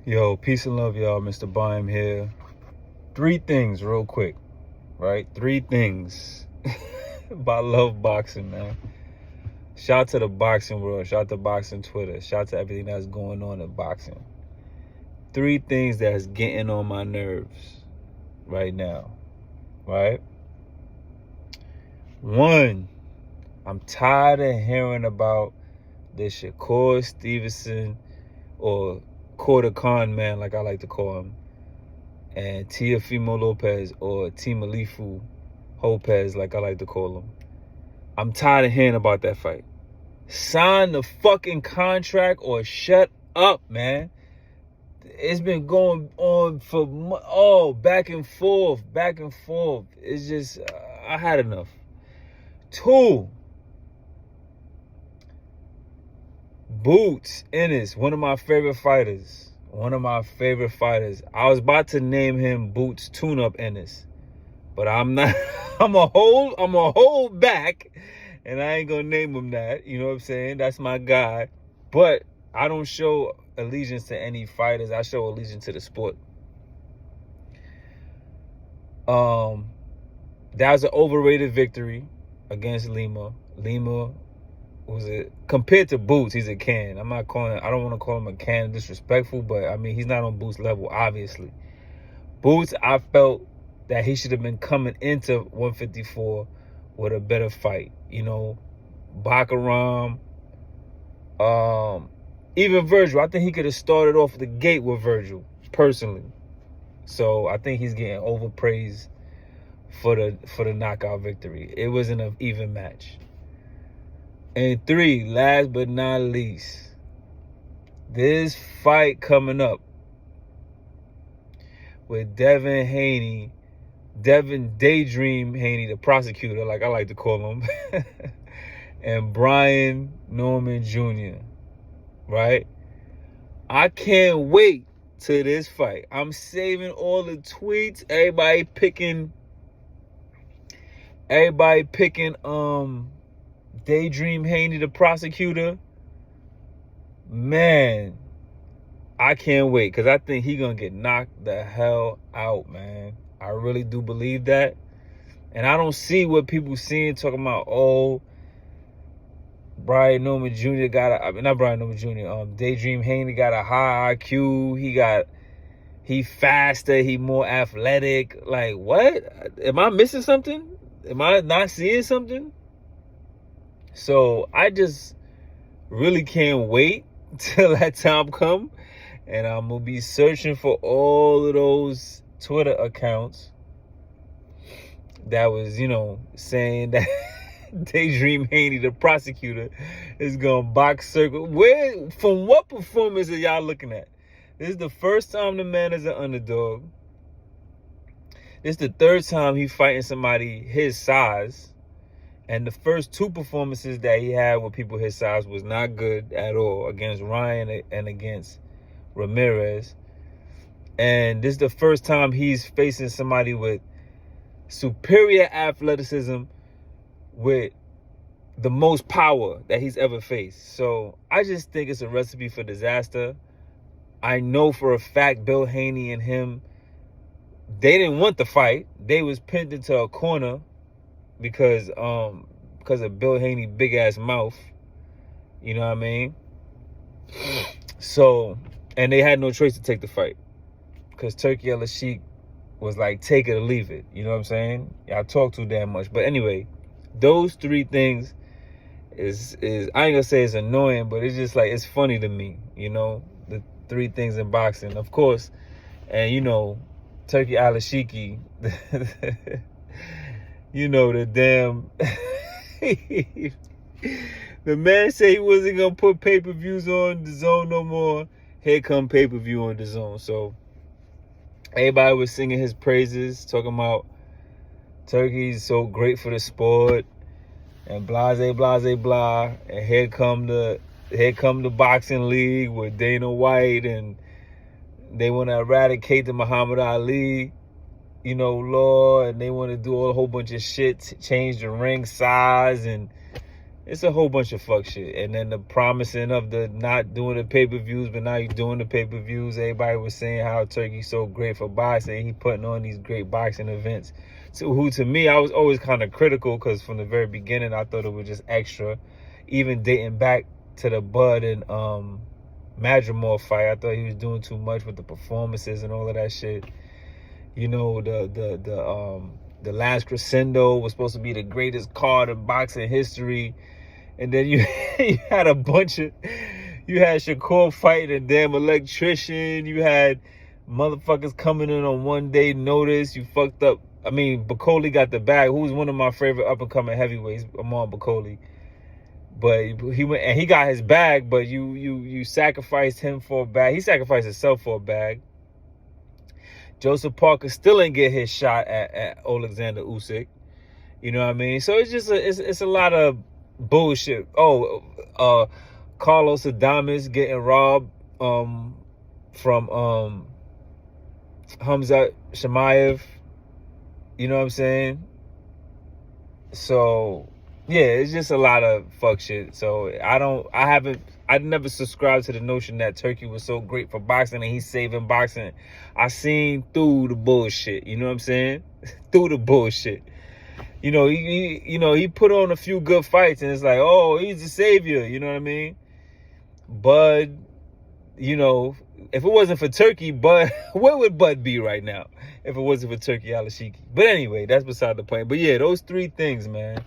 Yo, peace and love, y'all. Mr. Bime here. 3 things real quick, right? 3 things about love boxing, man. Shout out to the boxing world. Shout out to boxing Twitter. Shout out to everything that's going on in boxing. 3 things that's getting on my nerves right now, right? 1, I'm tired of hearing about this Shakur Stevenson or Quarter Con man, like I like to call him, and Teofimo Lopez or Timalifu Lopez, like I like to call him. I'm tired of hearing about that fight. Sign the fucking contract or shut up, man. It's been going on for back and forth. It's just I had enough. 2, Boots Ennis, one of my favorite fighters. I was about to name him Boots Tune-Up Ennis, but I'm not. I'm a hold back, and I ain't gonna name him that. You know what I'm saying? That's my guy. But I don't show allegiance to any fighters. I show allegiance to the sport. That was an overrated victory against Lima. Was it compared to Boots? He's a can. I don't want to call him a can disrespectful, but I mean he's not on Boots level, obviously. Boots, I felt that he should have been coming into 154 with a better fight. You know, Bakaram, even Virgil. I think he could have started off the gate with Virgil, personally. So I think he's getting overpraised for the knockout victory. It wasn't an even match. And 3, last but not least, this fight coming up with Devin Daydream Haney, the prosecutor, like I like to call him, and Brian Norman Jr., right? I can't wait to this fight. I'm saving all the tweets, everybody picking Daydream Haney, the prosecutor. Man, I can't wait, because I think he's going to get knocked the hell out, man. I really do believe that. And I don't see what people seeing, talking about, Brian Norman Jr. Daydream Haney got a high IQ. He faster, he more athletic. Like, what? Am I missing something? Am I not seeing something? So I just really can't wait till that time come, and I'm gonna be searching for all of those Twitter accounts that was, saying that Daydream Haney, the prosecutor, is gonna box circle. From what performance are y'all looking at? This is the first time the man is an underdog. This is the 3rd time he fighting somebody his size. And the first 2 performances that he had with people his size was not good at all, against Ryan and against Ramirez. And this is the first time he's facing somebody with superior athleticism, with the most power that he's ever faced. So I just think it's a recipe for disaster. I know for a fact Bill Haney and him, they didn't want the fight. They was pinned into a corner because of Bill Haney's big ass mouth. You know what I mean? So, and they had no choice to take the fight, because Turki Al-Sheikh was like, take it or leave it. You know what I'm saying? Y'all talk too damn much. But anyway, those 3 things is I ain't gonna say it's annoying, but it's just like, it's funny to me, the 3 things in boxing, of course. And Turki Al-Sheikh, the damn the man said he wasn't gonna put pay-per-views on the zone no more. Here come pay-per-view on the zone. So everybody was singing his praises, talking about Turki's so great for the sport and blase blah. And here come the boxing league with Dana White, and they want to eradicate the Muhammad Ali law, and they want to do a whole bunch of shit, change the ring size, and It's a whole bunch of fuck shit. And then the promising of the not doing the pay-per-views, but now you're doing the pay-per-views. Everybody was saying how Turkey's so great for boxing. He putting on these great boxing events. So who, to me, I was always kind of critical, because from the very beginning, I thought it was just extra. Even dating back to the Bud and Madrimore fight, I thought he was doing too much with the performances and all of that shit. You know, the last Crescendo was supposed to be the greatest card in boxing history. And then you had a bunch of, you had Shakur fighting a damn electrician. You had motherfuckers coming in on 1 day notice. You fucked up. I mean, Bakoli got the bag. Who's one of my favorite up and coming heavyweights, Amon Bakoli. But he went and he got his bag. But you sacrificed him for a bag. He sacrificed himself for a bag. Joseph Parker still ain't get his shot at Alexander Usyk. You know what I mean? So it's just it's a lot of bullshit. Carlos Adames getting robbed from Hamzat Chimaev. You know what I'm saying? So yeah, it's just a lot of fuck shit. So I never subscribed to the notion that Turkey was so great for boxing and he's saving boxing. I seen through the bullshit. You know what I'm saying? Through the bullshit. You know, he put on a few good fights and it's like, oh, he's the savior. You know what I mean? Bud, you know, if it wasn't for Turkey, Bud, where would Bud be right now if it wasn't for Turkey Al-Ashiki? But anyway, that's beside the point. But yeah, those three things, man.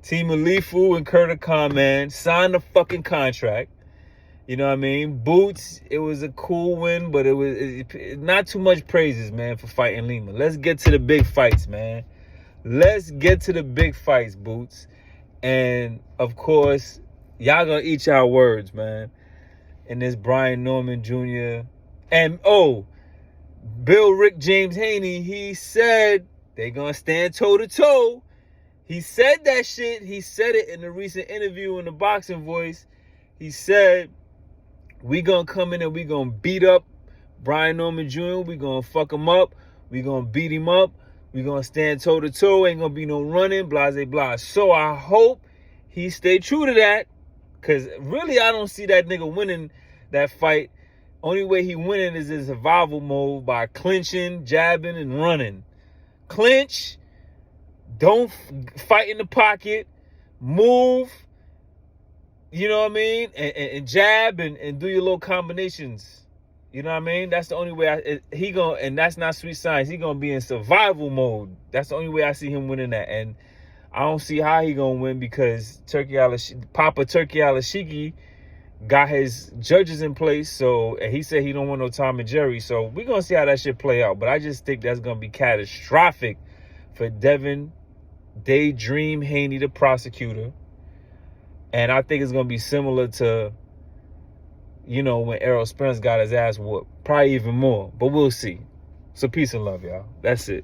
Team Alifu and Kurta Khan, man, signed the fucking contract. You know what I mean? Boots, it was a cool win, but it was not too much praises, man, for fighting Lima. Let's get to the big fights, man. Let's get to the big fights, Boots. And, of course, y'all gonna eat y'all words, man. And this Brian Norman Jr. And, Bill Rick James Haney, he said they gonna stand toe-to-toe. He said that shit. He said it in a recent interview in the Boxing Voice. He said, we gonna come in and we gonna beat up Brian Norman Jr. We gonna fuck him up. We gonna beat him up. We gonna stand toe-to-toe. Ain't gonna be no running, blah, blah, blah. So I hope he stay true to that. Because really, I don't see that nigga winning that fight. Only way he winning is in survival mode by clinching, jabbing, and running. Clinch. Don't fight in the pocket. Move. You know what I mean? And jab and do your little combinations. You know what I mean? That's the only way and that's not sweet science. He gonna be in survival mode. That's the only way I see him winning that. And I don't see how he gonna win because Papa Turkey Al-Ashiki got his judges in place. So and he said he don't want no Tom and Jerry. So we're gonna see how that shit play out. But I just think that's gonna be catastrophic for Devin Daydream Haney, the prosecutor. And I think it's gonna be similar to, you know, when Errol Spence got his ass whooped. Probably even more. But we'll see. So peace and love, y'all. That's it.